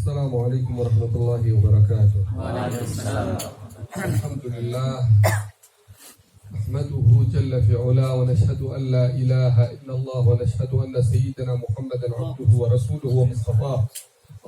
السلام عليكم ورحمة الله وبركاته. وعليكم السلام. الحمد لله نحمده جل في علاه ونشهد أن لا إله إلا الله ونشهد أن سيدنا محمدا عبده ورسوله ومصطفاه.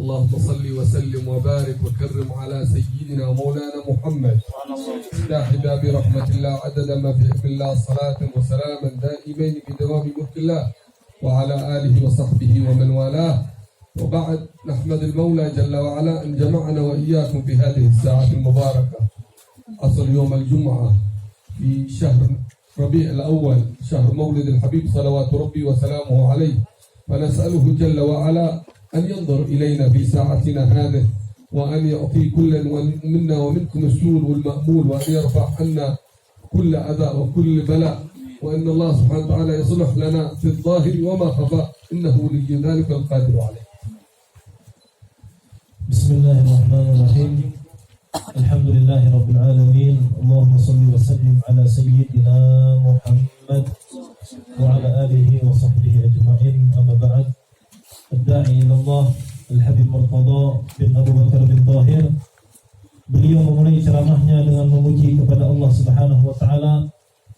اللهم صل وسلم وبارك وكرم على سيدنا ومولانا محمد مفتاح باب رحمة الله عدد ما في علم الله صلاة وسلاما دائمين بدوام ملك الله وعلى آله وصحبه ومن والاه. وبعد نحمد المولى جل وعلا أن جمعنا وإياكم في هذه الساعة المباركة أصل يوم الجمعة في شهر ربيع الأول شهر مولد الحبيب صلوات ربي وسلامه عليه. فنسأله جل وعلا أن ينظر إلينا في ساعتنا هذه وأن يعطي كل منا ومنكم السرور والمأمول وأن يرفع عنا كل أذى وكل بلاء وأن الله سبحانه وتعالى يصلح لنا في الظاهر وما خفى إنه ولي ذلك القادر عليه. بسم الله الرحمن الرحيم. الحمد لله رب العالمين. اللهم صل وسلم على سيدنا محمد وعلى آله وصحبه أجمعين. أما بعد. الداعي إلى الله Al-Habib Murtada bin Abu Bakar bin Tahir, beliau memulai ceramahnya dengan memuji kepada Allah Subhanahu wa taala.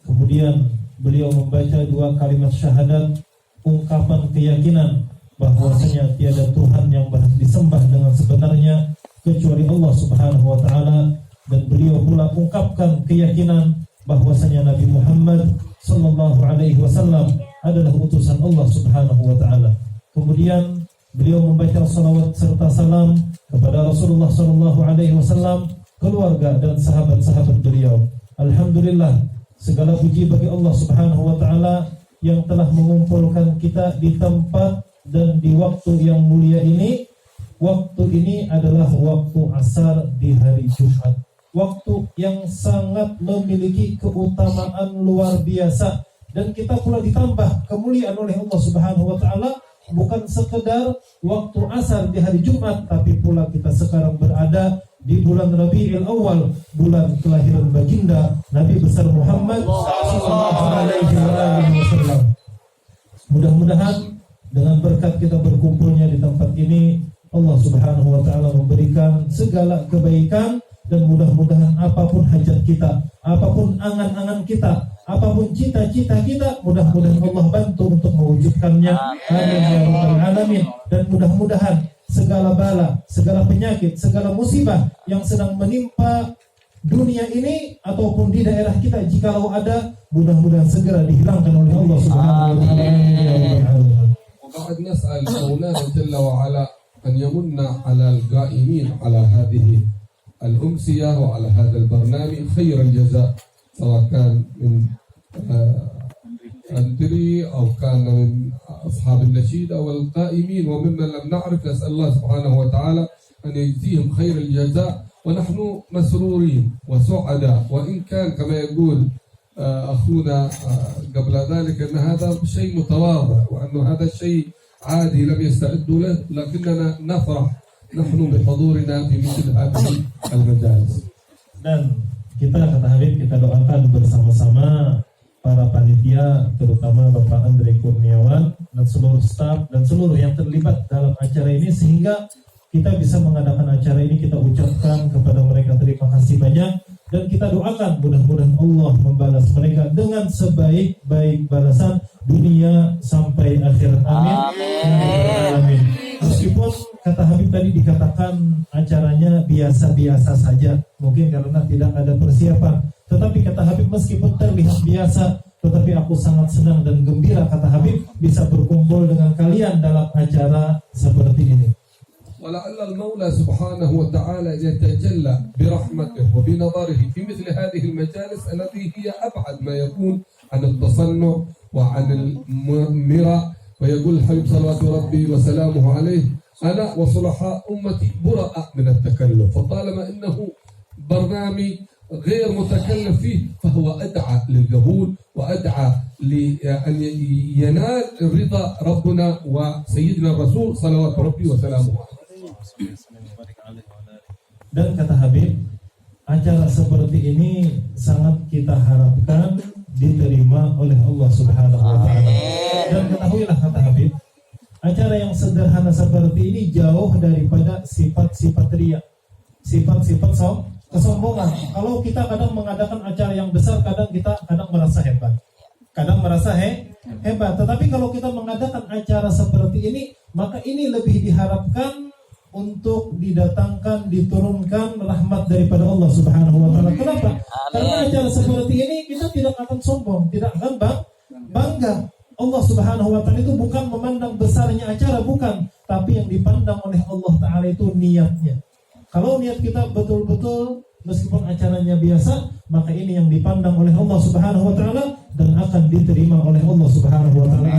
Kemudian beliau membaca dua kalimat syahadat, ungkapan keyakinan bahwasanya tiada Tuhan yang berhak disembah dengan sebenarnya kecuali Allah Subhanahu wa taala, dan beliau pula ungkapkan keyakinan bahwasanya Nabi Muhammad sallallahu alaihi wasallam adalah utusan Allah Subhanahu wa taala. Kemudian beliau membaca salawat serta salam kepada Rasulullah sallallahu alaihi wasallam, keluarga dan sahabat-sahabat beliau. Alhamdulillah, segala puji bagi Allah Subhanahu wa taala yang telah mengumpulkan kita di tempat dan di waktu yang mulia ini. Waktu ini adalah waktu asar di hari Jumat. Waktu yang sangat memiliki keutamaan luar biasa, dan kita pula ditambah kemuliaan oleh Allah Subhanahu wa taala. Bukan sekedar waktu asar di hari Jumat, tapi pula kita sekarang berada di bulan Rabiul Awal, bulan kelahiran baginda Nabi besar Muhammad sallallahu alaihi wasallam. Mudah-mudahan dengan berkat kita berkumpulnya di tempat ini, Allah Subhanahu wa taala memberikan segala kebaikan, dan mudah-mudahan apapun hajat kita, apapun angan-angan kita, apapun cita-cita kita, mudah-mudahan Allah bantu untuk mewujudkannya. Amin ya rabbal alamin. Dan mudah-mudahan segala bala, segala penyakit, segala musibah yang sedang menimpa dunia ini ataupun di daerah kita, jikalau ada, mudah-mudahan segera dihilangkan oleh Allah Subhanahu wa taala. وبعد نسأل مولانا جل وعلا أن يمن على القائمين على هذه الأمسية وعلى هذا البرنامج خير الجزاء، سواء كان من أندري أو كان من أصحاب النشيد أو القائمين وممن لم نعرف. نسأل الله سبحانه وتعالى أن يجزيهم خير الجزاء، ونحن مسرورين وسعداء، وإن كان كما يقول أخونا قبل ذلك أن هذا شيء متواضع وأن هذا الشيء عادي لم يستعدوا له، لكننا نفرح نحن بحضورنا في مثل هذه المجالس. Dan kita, kata Habib, kita doakan bersama-sama para panitia, terutama Bapak Andre Kurniawan dan seluruh staf dan seluruh yang terlibat dalam acara ini, sehingga kita bisa mengadakan acara ini. Kita ucapkan kepada mereka terima kasih banyak, dan kita doakan mudah-mudahan Allah membalas mereka dengan sebaik-baik balasan dunia sampai akhirat. Amin. Amin. Meskipun kata Habib tadi dikatakan acaranya biasa-biasa saja, mungkin karena tidak ada persiapan. Tetapi kata Habib, meskipun terlihat biasa, tetapi aku sangat senang dan gembira, kata Habib, bisa berkumpul dengan kalian dalam acara seperti ini. ولعل المولى سبحانه وتعالى يتجلى برحمته وبنظره في مثل هذه المجالس التي هي أبعد ما يكون عن التصنع وعن المراء. ويقول الحبيب صلوات ربي وسلامه عليه: أنا وصلحاء أمتي براء من التكلف. فطالما إنه برنامج غير متكلف فيه فهو أدعى للقبول وأدعى لأن ينال رضا ربنا وسيدنا الرسول صلوات ربي وسلامه عليه. Dan kata Habib, acara seperti ini sangat kita harapkan diterima oleh Allah Subhanahu wa taala. Dan ketahuilah, kata Habib, Acara yang sederhana seperti ini jauh daripada sifat-sifat riya, sifat-sifat kesombongan. Kalau kita kadang mengadakan acara yang besar, kadang merasa hebat. Hebat. Tetapi kalau kita mengadakan acara seperti ini, maka ini lebih diharapkan untuk diturunkan rahmat daripada Allah Subhanahu wa taala. Kenapa? Karena acara seperti ini kita tidak akan sombong, tidak akan bangga. Allah Subhanahu wa taala itu bukan memandang besarnya acara, bukan, tapi yang dipandang oleh Allah taala itu niatnya. Kalau niat kita betul-betul meskipun acaranya biasa, maka ini yang dipandang oleh Allah Subhanahu wa taala dan akan diterima oleh Allah Subhanahu wa taala.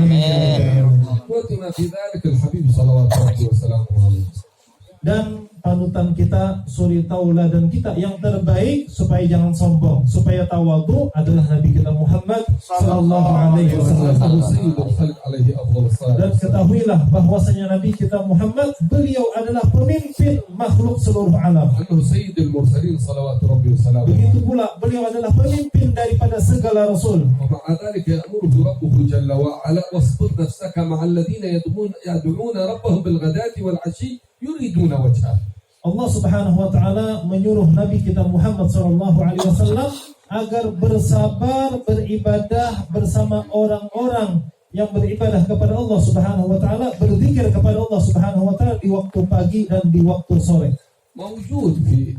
Dan panutan kita, suri tauladan kita yang terbaik supaya jangan sombong, supaya tawadhu adalah Nabi kita Muhammad sallallahu alaihi wasallam. Dan ketahuilah bahwasanya Nabi kita Muhammad, beliau adalah pemimpin makhluk seluruh alam. Begitu pula beliau adalah pemimpin daripada segala rasul. Allah Subhanahu wa taala menyuruh Nabi kita Muhammad sallallahu alaihi wasallam agar bersabar beribadah bersama orang-orang yang beribadah kepada Allah Subhanahu wa taala, berzikir kepada Allah Subhanahu wa taala di waktu pagi dan di waktu sore. موجود في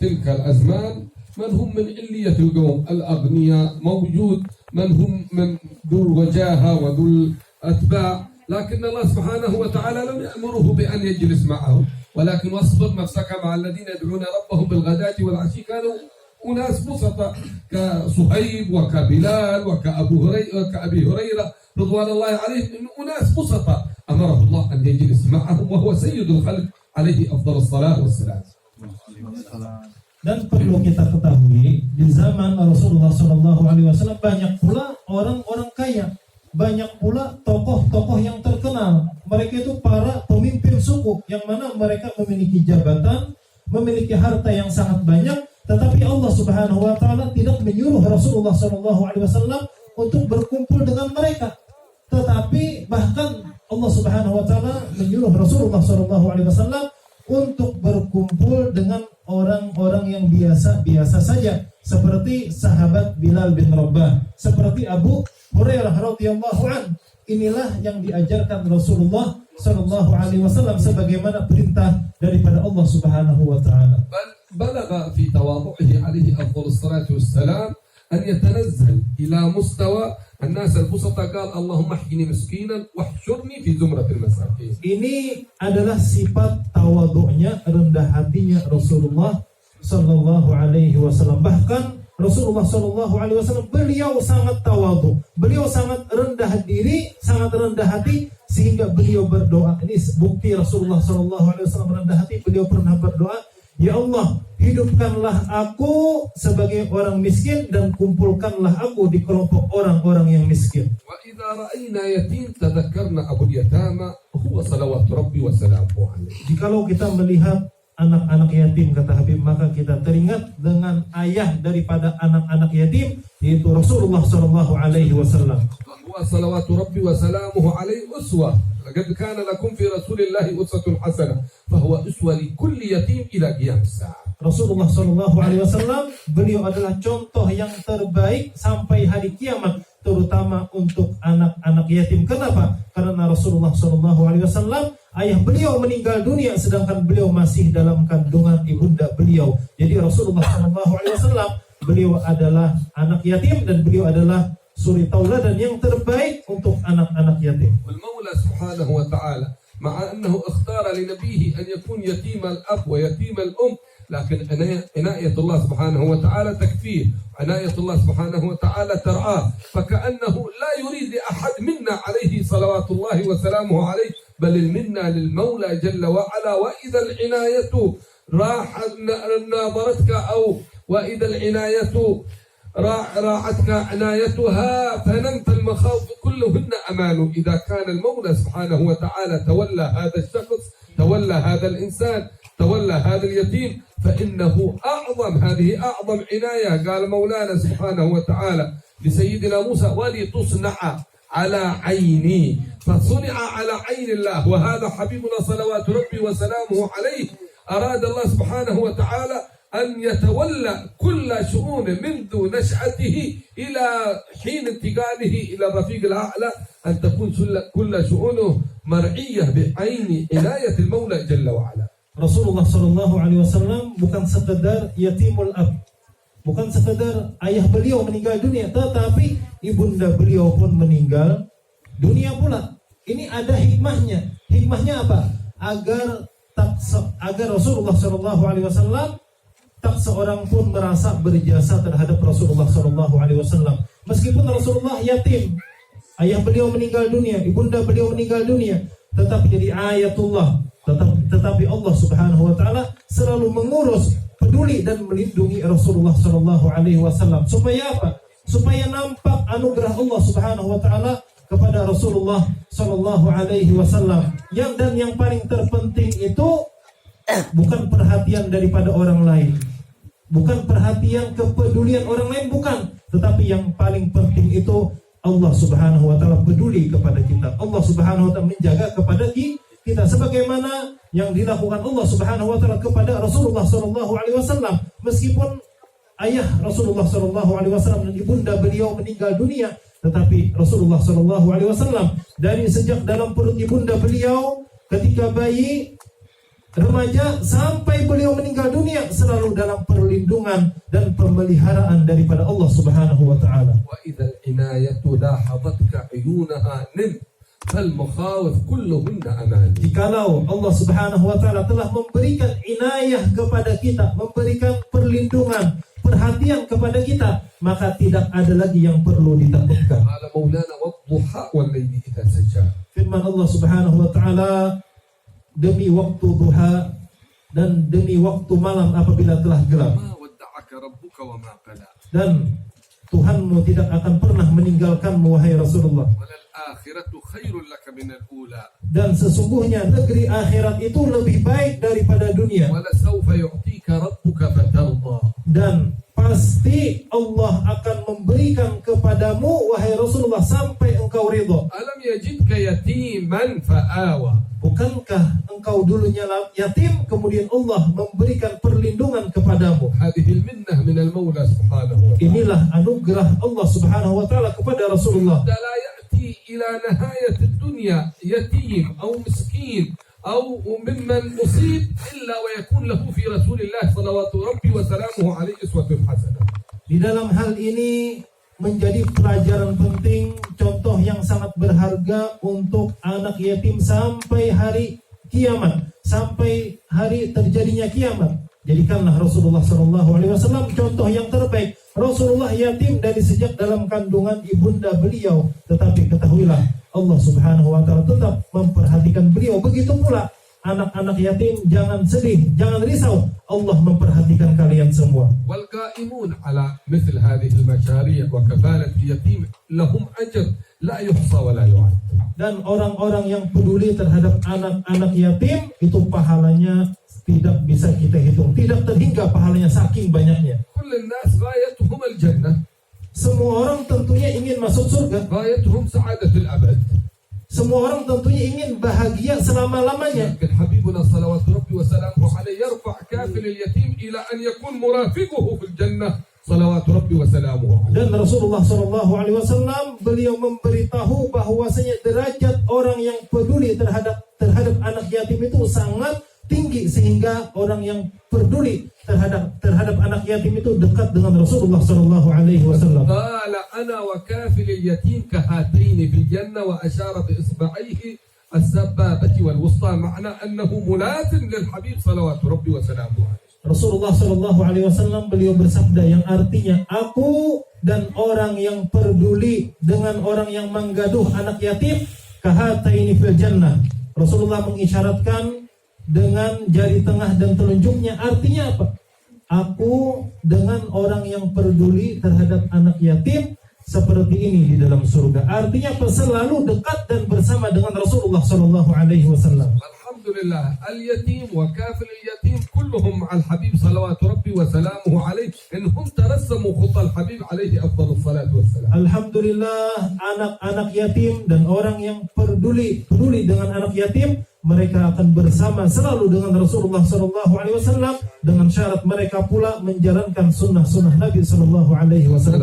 تلك الأزمان من هم من علية القوم الأغنياء، موجود من هم من ذو الوجاهة وذو الأتباع، لكن الله سبحانه وتعالى لم يأمره بأن يجلس معهم، ولكن واصبر نفسك مع الذين يدعون ربهم بالغداة والعشي. كانوا أناس بسطاء كصهيب وكبلال وكأبي هريرة رضوان الله عليهم، أناس بسطاء أمره الله أن يجلس معهم وهو سيد الخلق عليه أفضل الصلاة والسلام. Dan perlu kita ketahui, di zaman Rasulullah SAW banyak pula orang-orang kaya, banyak pula tokoh-tokoh yang terkenal. Mereka itu para pemimpin suku, yang mana mereka memiliki jabatan, memiliki harta yang sangat banyak. Tetapi Allah Subhanahu wa taala tidak menyuruh Rasulullah SAW untuk berkumpul dengan mereka. Tetapi bahkan Allah Subhanahu wa taala menyuruh Rasulullah SAW untuk berkumpul dengan orang-orang yang biasa-biasa saja, seperti sahabat Bilal bin Rabah, seperti Abu Hurairah radhiyallahu an. Inilah yang diajarkan Rasulullah sallallahu alaihi wasallam sebagaimana perintah daripada Allah Subhanahu wa taala. بلغ في تواضعه عليه أفضل الصلاة والسلام أن يتنزل إلى مستوى الناس البسطاء، قال اللهم احيني مسكينا واحشرني في زمرة المساكين. Ini adalah sifat tawadhu'nya, rendah hatinya Rasulullah sallallahu alaihi wasallam. Bahkan Rasulullah sallallahu alaihi wasallam beliau sangat tawadhu, beliau sangat rendah diri, sangat rendah hati, sehingga beliau berdoa. Ini bukti Rasulullah sallallahu alaihi wasallam rendah hati. Beliau pernah berdoa, ya Allah, hidupkanlah aku sebagai orang miskin dan kumpulkanlah aku di kelompok orang-orang yang miskin. وإذا رأينا يتيم تذكرنا أبو اليتامى هو صلوات ربي وسلامه عليه. Jikalau kita melihat anak-anak yatim, kata Habib, maka kita teringat dengan ayah daripada anak-anak yatim, yaitu Rasulullah sallallahu alaihi wasallam. Wa salawatu rabbi wa salamuhu alaihi uswa. Laqad kana lakum fi Rasulillahi uswatun hasanah, fa huwa uswa li kulli yatim ila qiyam as-saah. Rasulullah sallallahu alaihi wasallam, beliau adalah contoh yang terbaik sampai hari kiamat, terutama untuk anak-anak yatim. Kenapa? Karena Rasulullah sallallahu alaihi wasallam, ayah beliau meninggal dunia sedangkan beliau masih dalam kandungan ibunda beliau. Jadi Rasulullah sallallahu alaihi wasallam, beliau adalah anak yatim dan beliau adalah suri tauladan yang terbaik untuk anak-anak yatim. Al-Maula subhanahu wa ta'ala ma'a annahu ikhtara li nabiyhi an yakun yatim al-ab wa yatim al-um, lakin inayatullah subhanahu wa ta'ala takfir, inayatullah subhanahu wa ta'ala tar'ah, faka'annahu la yurid li ahad minna alayhi salawatullahi wa salamuhu alayhi, bal al-minna lil-Mawla jalla wa ala. Wa idha al-inayatu rahat nadaratka aw wa idha al-inayatu راعتك عنايتها فنمت المخاوف كلهن أمان. إذا كان المولى سبحانه وتعالى تولى هذا الشخص، تولى هذا الإنسان، تولى هذا اليتيم، فإنه هذه أعظم عناية. قال مولانا سبحانه وتعالى لسيدنا موسى ولتصنع على عيني فصنع على عين الله وهذا حبيبنا صلوات ربي وسلامه عليه أراد الله سبحانه وتعالى أن يتولى كل شؤونه منذ نشأته إلى حين انتقاله إلى الرفيق الأعلى أن تكون كل شؤونه مرعية بعين عناية المولى جل وعلا. Rasulullah Shallallahu Alaihi Wasallam bukan sekedar yatimul ab, bukan sekedar ayah beliau meninggal dunia, tetapi ibunda beliau pun meninggal dunia pula. Ini ada hikmahnya. Hikmahnya apa? Agar Rasulullah Shallallahu Alaihi Wasallam tak seorang pun merasa berjasa terhadap Rasulullah Shallallahu Alaihi Wasallam. Meskipun Rasulullah yatim, ayah beliau meninggal dunia, ibunda beliau meninggal dunia, tetapi jadi ayatullah. Tetapi Allah Subhanahu Wa Taala selalu mengurus, peduli dan melindungi Rasulullah Shallallahu Alaihi Wasallam. Supaya apa? Supaya nampak anugerah Allah Subhanahu Wa Taala kepada Rasulullah Shallallahu Alaihi Wasallam. Yang paling terpenting itu bukan perhatian daripada orang lain, bukan perhatian kepedulian orang lain, bukan. Tetapi yang paling penting itu Allah Subhanahu Wa Taala peduli kepada kita. Allah Subhanahu Wa Taala menjaga kepada kita, sebagaimana yang dilakukan Allah Subhanahu Wa Taala kepada Rasulullah Shallallahu Alaihi Wasallam. Meskipun ayah Rasulullah Shallallahu Alaihi Wasallam dan ibunda beliau meninggal dunia, tetapi Rasulullah Shallallahu Alaihi Wasallam dari sejak dalam perut ibunda beliau ketika bayi, remaja, sampai beliau meninggal dunia selalu dalam perlindungan dan pemeliharaan daripada Allah Subhanahu Wa Taala. Wa idzal inayatu lahabatka ayunaha nim fal mukhawif kulluhunna aman. Jikalau Allah Subhanahu Wa Taala telah memberikan inayah kepada kita, memberikan perlindungan, perhatian kepada kita, maka tidak ada lagi yang perlu ditakutkan. Qala maulana wadduha wal layli idza saja. Firman Allah Subhanahu Wa Taala, demi waktu duha dan demi waktu malam apabila telah gelap. Ma wadda'aka rabbuka wa ma qala. Dan Tuhanmu tidak akan pernah meninggalkanmu, wahai Rasulullah. Walal akhiratu khairul laka minal ula. Dan sesungguhnya negeri akhirat itu lebih baik daripada dunia. Wala sawfa yu'tika rabbuka fatarda. Dan pasti Allah akan memberikan kepadamu, wahai Rasulullah, sampai engkau ridha. Alam yajidka yatiman fa'awa. Bukankah engkau dulunya yatim, kemudian Allah memberikan perlindungan kepadamu? Hadhihi al-minnah min al-Maula subhanahu wa ta'ala. Inilah anugerah Allah Subhanahu Wa Taala kepada Rasulullah. La ya'ti ila nihayat ad-dunya yatim aw miskin أو ممن أصيب إلا ويكون له في رسول الله صلوات ربي وسلامه عليه أسوة حسنة. Di dalam hal ini menjadi pelajaran penting, contoh yang sangat berharga untuk anak yatim sampai hari kiamat, sampai hari terjadinya kiamat. Jadikanlah Rasulullah SAW contoh yang terbaik. Rasulullah yatim dari sejak dalam kandungan ibunda beliau, tetapi ketahuilah Allah Subhanahu Wa Taala tetap memperhatikan beliau. Begitu pula anak-anak yatim, jangan sedih, jangan risau. Allah memperhatikan kalian semua. والقائمون على مثل هذه المشاريع وكفالة اليتيم لهم أجر لا يحصى ولا يعد. Dan orang-orang yang peduli terhadap anak-anak yatim itu pahalanya tidak bisa kita hitung, tidak terhingga pahalanya saking banyaknya. كل الناس غايتهم الجنة. Semua orang tentunya ingin masuk surga. غايتهم سعادة الأبد. Semua orang tentunya ingin bahagia selama-lamanya. لكن حبيبنا صلوات ربي وسلامه عليه يرفع كافل اليتيم إلى أن يكون مرافقه في الجنة صلوات ربي وسلامه عليه. Dan Rasulullah SAW beliau memberitahu bahwasanya derajat orang yang peduli terhadap anak yatim itu sangat tinggi, sehingga orang yang peduli terhadap anak yatim itu dekat dengan Rasulullah SAW. Qala ana wa kafil al-yatim kahatayn fil jannah wa ashara bi isba'ayhi as-sababati wal wusta, ma'na annahu mulazim lil habib salawatu rabbi wa salamuhu alaihi. Rasulullah SAW beliau bersabda yang artinya, aku dan orang yang peduli dengan orang yang menggaduh anak yatim kahatayn fil jannah. Rasulullah mengisyaratkan dengan jari tengah dan telunjuknya, artinya apa? Aku dengan orang yang peduli terhadap anak yatim seperti ini di dalam surga. Artinya selalu dekat dan bersama dengan Rasulullah SAW. لله اليتيم وكافل اليتيم كلهم مع الحبيب صلوات ربي وسلامه عليه إنهم ترسموا خطى الحبيب عليه أفضل الصلاة والسلام. Alhamdulillah, anak-anak yatim dan orang yang peduli dengan anak yatim, mereka akan bersama selalu dengan Rasulullah SAW dengan syarat mereka pula menjalankan sunnah-sunnah Nabi SAW.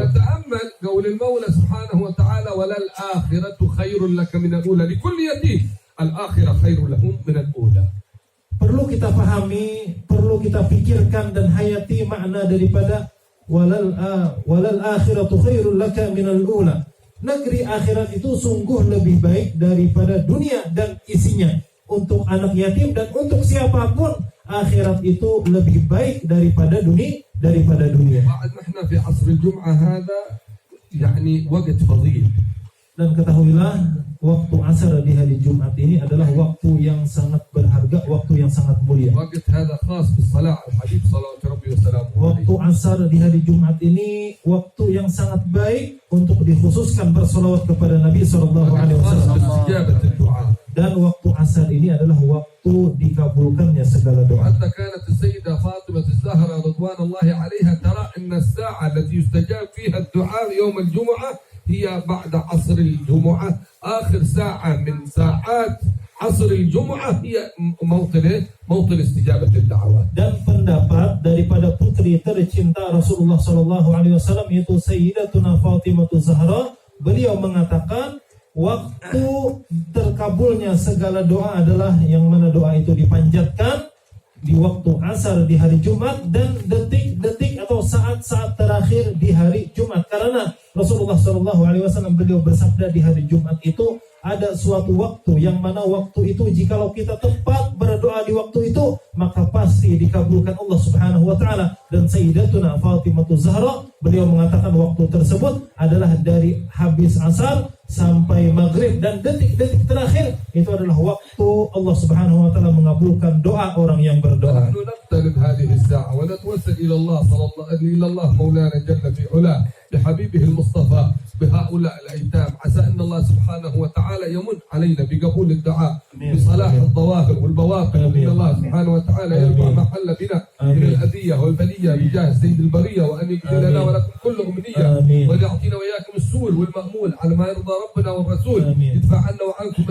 نتأمل قول المولى سبحانه وتعالى وللآخرة خير لك من الأولى لكل يتيم الآخرة خير لهم من الأولى. Perlu kita pahami, perlu kita pikirkan dan hayati makna daripada walal akhiratu khairul laka minal ula. Negeri akhirat itu sungguh lebih baik daripada dunia dan isinya. Untuk anak yatim dan untuk siapapun, akhirat itu lebih baik daripada dunia. بعد ما احنا في عصر الجمعة هذا يعني وقت فضيل. Dan ketahuilah, waktu asar di hari Jumat ini adalah waktu yang sangat berharga, waktu yang sangat mulia. وقت هذا خاص بالصلاة على الحبيب صلوات ربي وسلامه عليه. Waktu asar di hari Jumat ini waktu yang sangat baik untuk dikhususkan bersolawat kepada Nabi SAW. Dan waktu asar ini adalah waktu dikabulkannya segala doa. حتى كانت السيدة فاطمة الزهراء رضوان الله عليها ترى أن الساعة التي يستجاب فيها الدعاء يوم الجمعة هي بعد عصر الجمعة. آخر ساعة من ساعات عصر الجمعة هي موطن استجابة الدعوات. Dan pendapat daripada putri tercinta Rasulullah SAW yaitu Sayyidatuna Fatimah Zahra, beliau mengatakan waktu terkabulnya segala doa adalah yang mana doa itu dipanjatkan di waktu asar di hari Jumat dan detik-detik atau saat-saat terakhir di hari Jumat. Karena Rasulullah SAW beliau bersabda di hari Jumat itu ada suatu waktu yang mana waktu itu jikalau kita tepat berdoa di waktu itu maka pasti dikabulkan Allah Subhanahu wa taala. Dan Sayyidatuna Fatimah Zahra beliau mengatakan waktu tersebut adalah dari habis asar sampai maghrib dan detik-detik terakhir itu adalah waktu Allah Subhanahu wa taala mengabulkan doa orang yang berdoa. نحن نقترب هذه الساعة ونتوسل إلى الله مولانا جل في علاه بحبيبه المصطفى بهؤلاء الأيتام عسى أن الله سبحانه وتعالى يمن علينا بقبول الدعاء بصلاح الظواهر والبواطن وأن الله سبحانه وتعالى يرفع محل بنا من الأذية والبلية بجاه سيد البرية وأن يجعل لنا ولكم كل أمنية وأن يعطينا وإياكم السور والمأمول على ما يرضى ربنا والرسول يدفع عنا وعنكم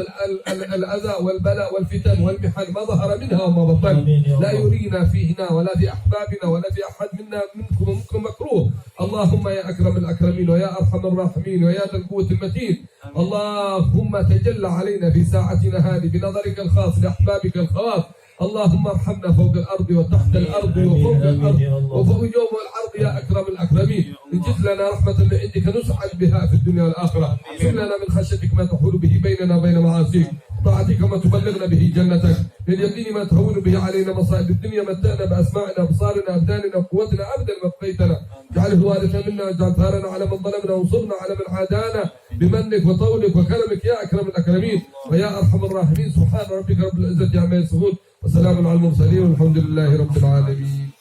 الأذى والبلاء والفتن والمحن ما ظهر منها وما بطن لا يرينا فينا ولا في أحبابنا ولا في أحد منا منكم ومنكم مكروه. اللهم يا أكرم الأكرمين ويا أرحم الراحمين ويا ذا القوة المتين اللهم تجلى علينا في ساعتنا هذه بنظرك الخاص لأحبابك الخواص. اللهم ارحمنا فوق الأرض وتحت الأرض وفوق الأرض وفوق يوم العرض يا أكرم الأكرمين. انجز لنا رحمة من عندك نسعد بها في الدنيا والآخرة. اغفر لنا من خشيتك ما تحول به بيننا وبين معاصيك طاعتك ما تبلغنا به جنتك لليقين ما تهون به علينا مصائب الدنيا متعنا بأسماعنا أبصارنا أبداننا وقوتنا أبدا ما بقيتنا اجعله الوارث منا واجعل ثارنا على من ظلمنا وانصرنا على من عادانا بمنك وطولك وكرمك يا أكرم الأكرمين ويا أرحم الراحمين. سبحان ربك رب العزة عما يصفون وسلام على المرسلين والحمد لله رب العالمين.